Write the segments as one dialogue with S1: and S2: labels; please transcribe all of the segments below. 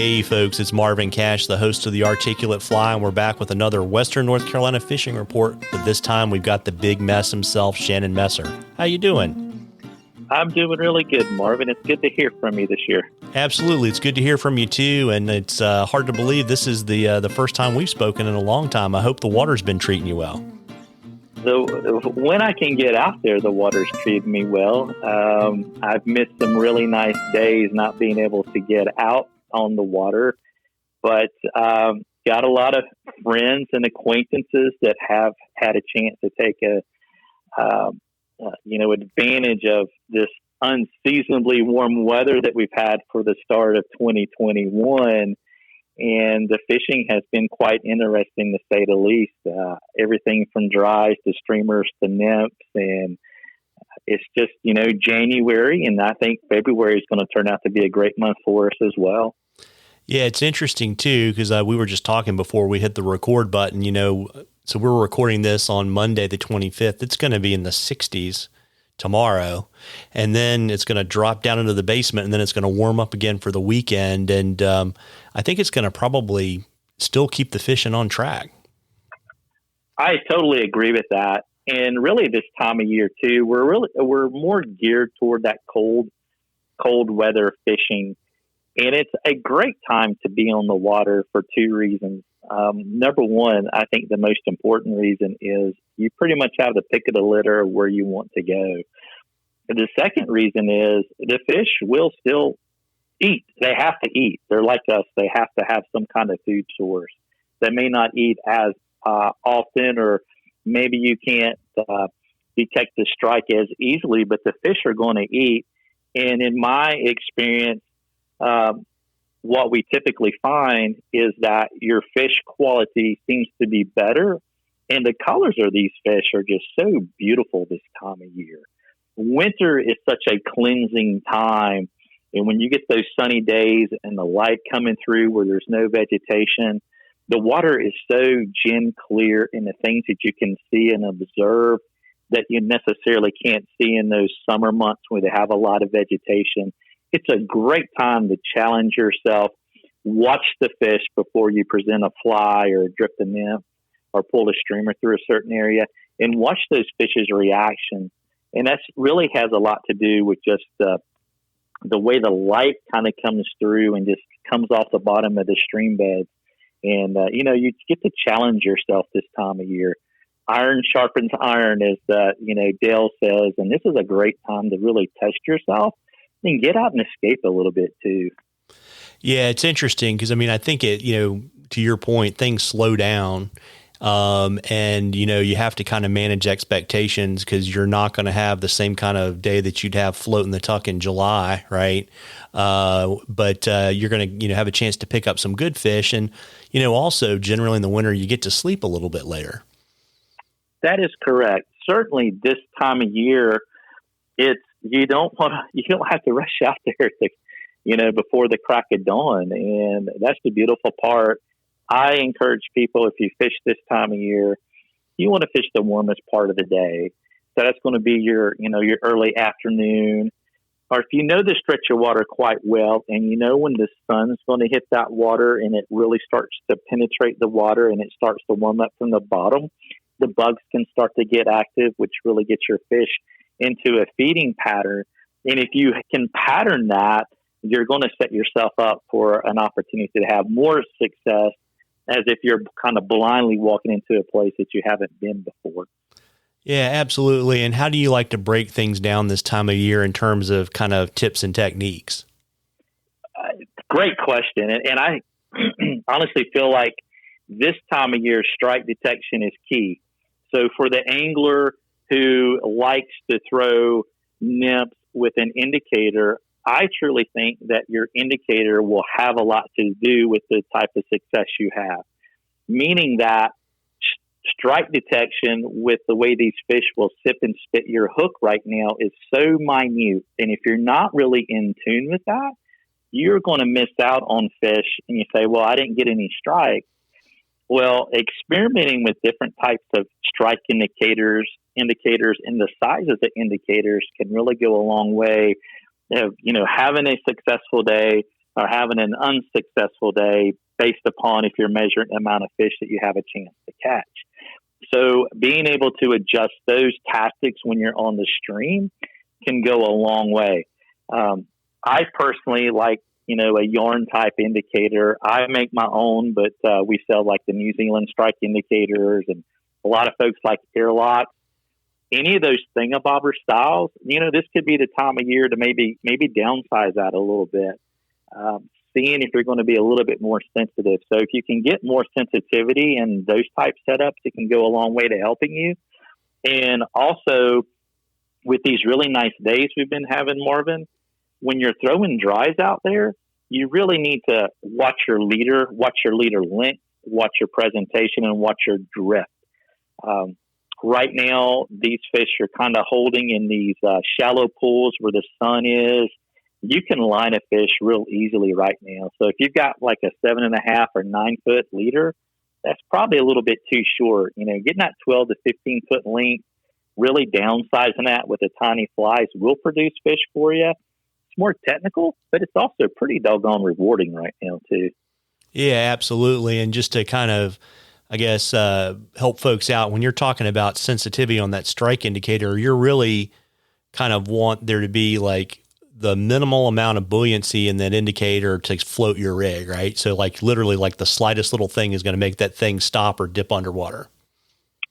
S1: Hey folks, it's Marvin Cash, the host of The Articulate Fly, and we're back with another Western North Carolina fishing report, but this time we've got the big mess himself, Shannon Messer. How you doing?
S2: I'm doing really good, Marvin. It's good to hear from you this year.
S1: Absolutely. It's good to hear from you too, and it's hard to believe this is the first time we've spoken in a long time. I hope the water's been treating you well.
S2: When I can get out there, the water's treating me well. I've missed some really nice days not being able to get out on the water, but got a lot of friends and acquaintances that have had a chance to take advantage of this unseasonably warm weather that we've had for the start of 2021. And the fishing has been quite interesting, to say the least. Everything from dries to streamers to nymphs. And it's just, January, and I think February is going to turn out to be a great month for us as well.
S1: Yeah, it's interesting too, because we were just talking before we hit the record button, so we're recording this on Monday, the 25th. It's going to be in the 60s tomorrow, and then it's going to drop down into the basement, and then it's going to warm up again for the weekend. And I think it's going to probably still keep the fishing on track.
S2: I totally agree with that. And really this time of year too, we're more geared toward that cold weather fishing. And it's a great time to be on the water for two reasons. Number one, I think the most important reason is you pretty much have the pick of the litter where you want to go. And the second reason is the fish will still eat. They have to eat. They're like us. They have to have some kind of food source. They may not eat as often, or maybe you can't detect the strike as easily, but the fish are going to eat. And in my experience, what we typically find is that your fish quality seems to be better, and the colors of these fish are just so beautiful this time of year. Winter is such a cleansing time, and when you get those sunny days and the light coming through where there's no vegetation, the water is so gem clear, and the things that you can see and observe that you necessarily can't see in those summer months where they have a lot of vegetation. It's a great time to challenge yourself, watch the fish before you present a fly or drift a nymph or pull a streamer through a certain area, and watch those fish's reaction. And that really has a lot to do with just the way the light kind of comes through and just comes off the bottom of the stream beds. And, you get to challenge yourself this time of year. Iron sharpens iron, as Dale says, and this is a great time to really test yourself and get out and escape a little bit too.
S1: Yeah, it's interesting because, I think to your point, things slow down. And, you have to kind of manage expectations because you're not going to have the same kind of day that you'd have floating the Tuck in July, right? But you're going to, have a chance to pick up some good fish. And, also generally in the winter, you get to sleep a little bit later.
S2: That is correct. Certainly this time of year, you don't have to rush out there to, before the crack of dawn. And that's the beautiful part. I encourage people, if you fish this time of year, you want to fish the warmest part of the day. So that's going to be your early afternoon, or if you know the stretch of water quite well, and when the sun's going to hit that water and it really starts to penetrate the water and it starts to warm up from the bottom, the bugs can start to get active, which really gets your fish into a feeding pattern. And if you can pattern that, you're going to set yourself up for an opportunity to have more success, as if you're kind of blindly walking into a place that you haven't been before.
S1: Yeah, absolutely. And how do you like to break things down this time of year in terms of kind of tips and techniques?
S2: Great question. And I honestly feel like this time of year, strike detection is key. So for the angler who likes to throw nymphs with an indicator, I truly think that your indicator will have a lot to do with the type of success you have. Meaning that strike detection with the way these fish will sip and spit your hook right now is so minute. And if you're not really in tune with that, you're going to miss out on fish. And you say, well, I didn't get any strikes. Well, experimenting with different types of strike indicators, and the size of the indicators can really go a long way of, having a successful day, or having an unsuccessful day based upon if you're measuring the amount of fish that you have a chance to catch. So being able to adjust those tactics when you're on the stream can go a long way. I personally like, a yarn type indicator. I make my own, but we sell like the New Zealand strike indicators, and a lot of folks like airlock. Any of those thingamabobber styles, this could be the time of year to maybe downsize that a little bit. Seeing if you're going to be a little bit more sensitive. So if you can get more sensitivity in those type setups, it can go a long way to helping you. And also with these really nice days we've been having, Marvin, when you're throwing dries out there, you really need to watch your leader length, watch your presentation, and watch your drift. Right now, these fish are kind of holding in these shallow pools where the sun is. You can line a fish real easily right now. So if you've got like a 7.5 or 9 foot leader, that's probably a little bit too short. Getting that 12 to 15 foot length, really downsizing that with the tiny flies will produce fish for you. It's more technical, but it's also pretty doggone rewarding right now too.
S1: Yeah, absolutely. And just to kind of, I guess, help folks out, when you're talking about sensitivity on that strike indicator, you're really kind of want there to be like the minimal amount of buoyancy in that indicator to float your rig, right? So like literally like the slightest little thing is going to make that thing stop or dip underwater.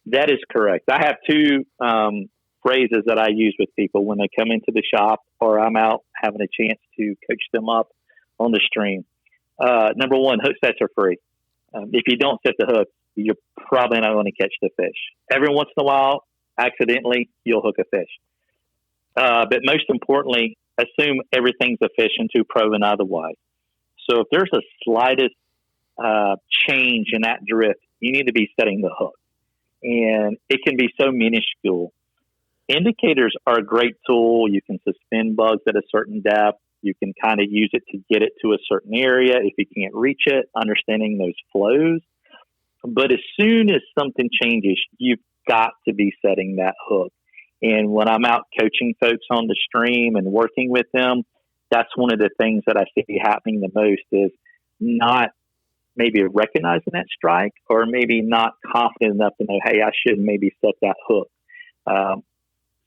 S2: That is correct. I have two phrases that I use with people when they come into the shop or I'm out having a chance to coach them up on the stream. Number one, hook sets are free. If you don't set the hook, you're probably not going to catch the fish. Every once in a while, accidentally, you'll hook a fish. But most importantly, assume everything's a fish until proven otherwise. So if there's a slightest change in that drift, you need to be setting the hook. And it can be so minuscule. Indicators are a great tool. You can suspend bugs at a certain depth. You can kind of use it to get it to a certain area if you can't reach it, understanding those flows. But as soon as something changes, you've got to be setting that hook. And when I'm out coaching folks on the stream and working with them, that's one of the things that I see happening the most is not maybe recognizing that strike or maybe not confident enough to know, hey, I should maybe set that hook.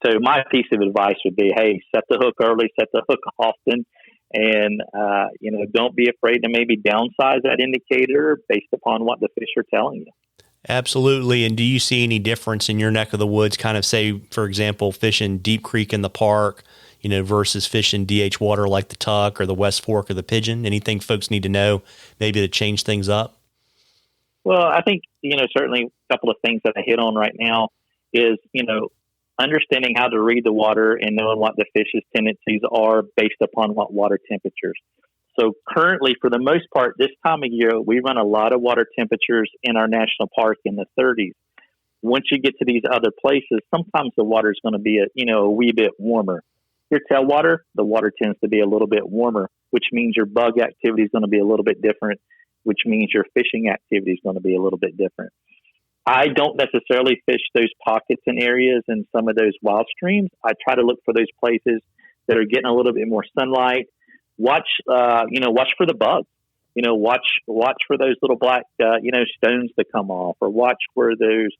S2: So my piece of advice would be, hey, set the hook early, set the hook often, and, don't be afraid to maybe downsize that indicator based upon what the fish are telling you.
S1: Absolutely. And do you see any difference in your neck of the woods, kind of say, for example, fishing Deep Creek in the park, versus fishing DH water like the Tuck or the West Fork or the Pigeon? Anything folks need to know maybe to change things up?
S2: Well, I think, certainly a couple of things that I hit on right now is, understanding how to read the water and knowing what the fish's tendencies are based upon what water temperatures. So currently, for the most part, this time of year, we run a lot of water temperatures in our national park in the 30s. Once you get to these other places, sometimes the water is going to be a wee bit warmer. Your tailwater, the water tends to be a little bit warmer, which means your bug activity is going to be a little bit different, which means your fishing activity is going to be a little bit different. I don't necessarily fish those pockets and areas in some of those wild streams. I try to look for those places that are getting a little bit more sunlight. Watch for the bugs. Watch for those little black, stones to come off, or watch where those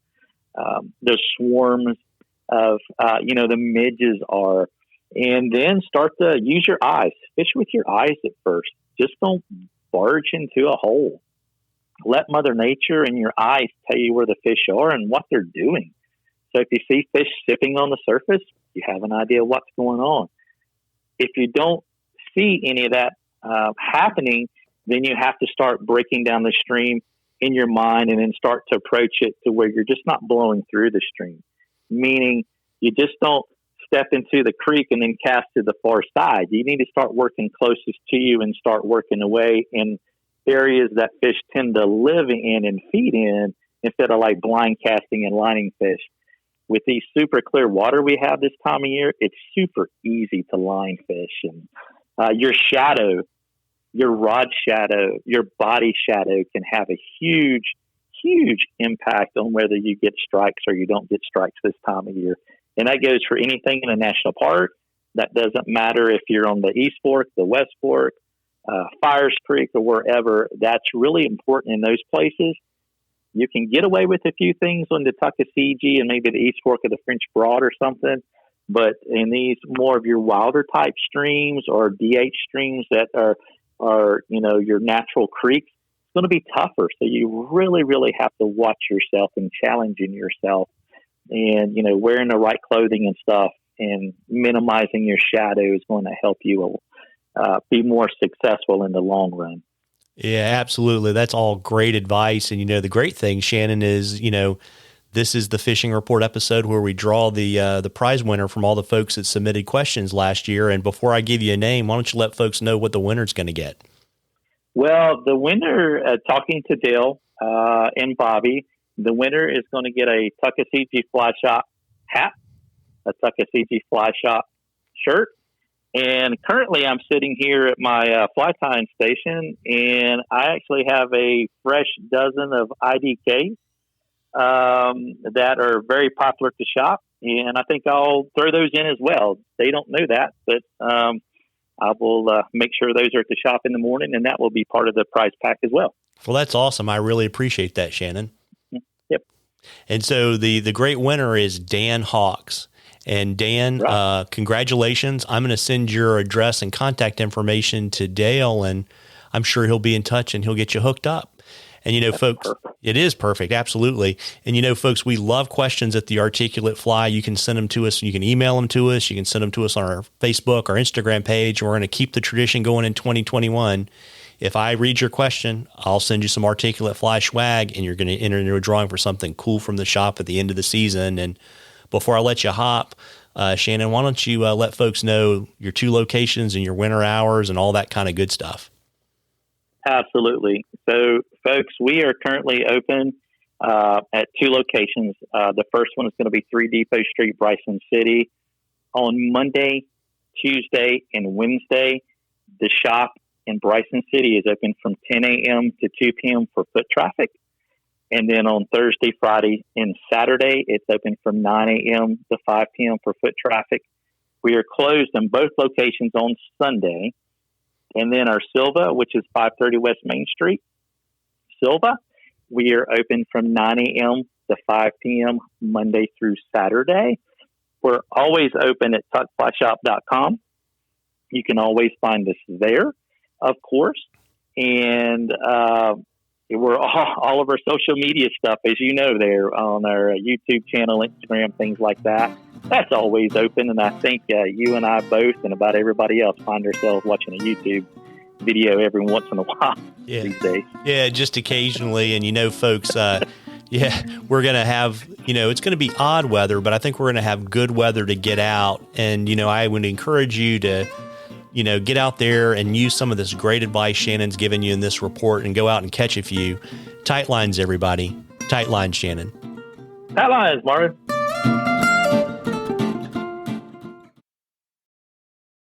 S2: swarms of, the midges are, and then start to use your eyes. Fish with your eyes at first. Just don't barge into a hole. Let Mother Nature and your eyes tell you where the fish are and what they're doing. So if you see fish sipping on the surface, you have an idea what's going on. If you don't see any of that happening, then you have to start breaking down the stream in your mind and then start to approach it to where you're just not blowing through the stream. Meaning you just don't step into the creek and then cast to the far side. You need to start working closest to you and start working away in areas that fish tend to live in and feed in instead of like blind casting and lining fish. With these super clear water we have this time of year, it's super easy to line fish. And your shadow, your rod shadow, your body shadow can have a huge, huge impact on whether you get strikes or you don't get strikes this time of year. And that goes for anything in a national park. That doesn't matter if you're on the East Fork, the West Fork, Fires Creek or wherever, that's really important in those places. You can get away with a few things on the Tuckaseegee and maybe the East Fork of the French Broad or something. But in these more of your wilder type streams or DH streams that are your natural creeks, it's going to be tougher. So you really, really have to watch yourself and challenging yourself and, wearing the right clothing and stuff and minimizing your shadow is going to help you be more successful in the long run.
S1: Yeah, absolutely. That's all great advice. And, the great thing, Shannon, is, this is the Fishing Report episode where we draw the prize winner from all the folks that submitted questions last year. And before I give you a name, why don't you let folks know what the winner's going to get?
S2: Well, the winner, talking to Dale and Bobby, the winner is going to get a Tuckaseegee Fly Shop hat, a Tuckaseegee Fly Shop shirt. And currently I'm sitting here at my fly tying station, and I actually have a fresh dozen of IDK that are very popular to shop. And I think I'll throw those in as well. They don't know that, but I will make sure those are at the shop in the morning, and that will be part of the prize pack as well.
S1: Well, that's awesome. I really appreciate that, Shannon.
S2: Yep.
S1: And so the great winner is Dan Hawks. And Dan, right. Congratulations. I'm going to send your address and contact information to Dale, and I'm sure he'll be in touch and he'll get you hooked up. And,
S2: That's
S1: folks,
S2: perfect.
S1: It is perfect. Absolutely. And, folks, we love questions at the Articulate Fly. You can send them to us. You can email them to us. You can send them to us on our Facebook, our Instagram page. We're going to keep the tradition going in 2021. If I read your question, I'll send you some Articulate Fly swag, and you're going to enter into a drawing for something cool from the shop at the end of the season. And before I let you hop, Shannon, why don't you let folks know your 2 locations and your winter hours and all that kind of good stuff?
S2: Absolutely. So, folks, we are currently open at 2 locations. The first one is going to be 3 Depot Street, Bryson City. On Monday, Tuesday, and Wednesday, the shop in Bryson City is open from 10 a.m. to 2 p.m. for foot traffic. And then on Thursday, Friday, and Saturday, it's open from 9 a.m. to 5 p.m. for foot traffic. We are closed in both locations on Sunday. And then our Silva, which is 530 West Main Street, Silva, we are open from 9 a.m. to 5 p.m. Monday through Saturday. We're always open at tuckflyshop.com. You can always find us there, of course. And we're all of our social media stuff, as you know, there on our YouTube channel, Instagram, things like that. That's always open. And I think you and I both and about everybody else find ourselves watching a YouTube video every once in a while these days.
S1: Yeah, just occasionally. And, folks, we're going to have, it's going to be odd weather, but I think we're going to have good weather to get out. And, I would encourage you to get out there and use some of this great advice Shannon's given you in this report and go out and catch a few. Tight lines, everybody. Tight lines, Shannon.
S2: Tight lines, Marvin.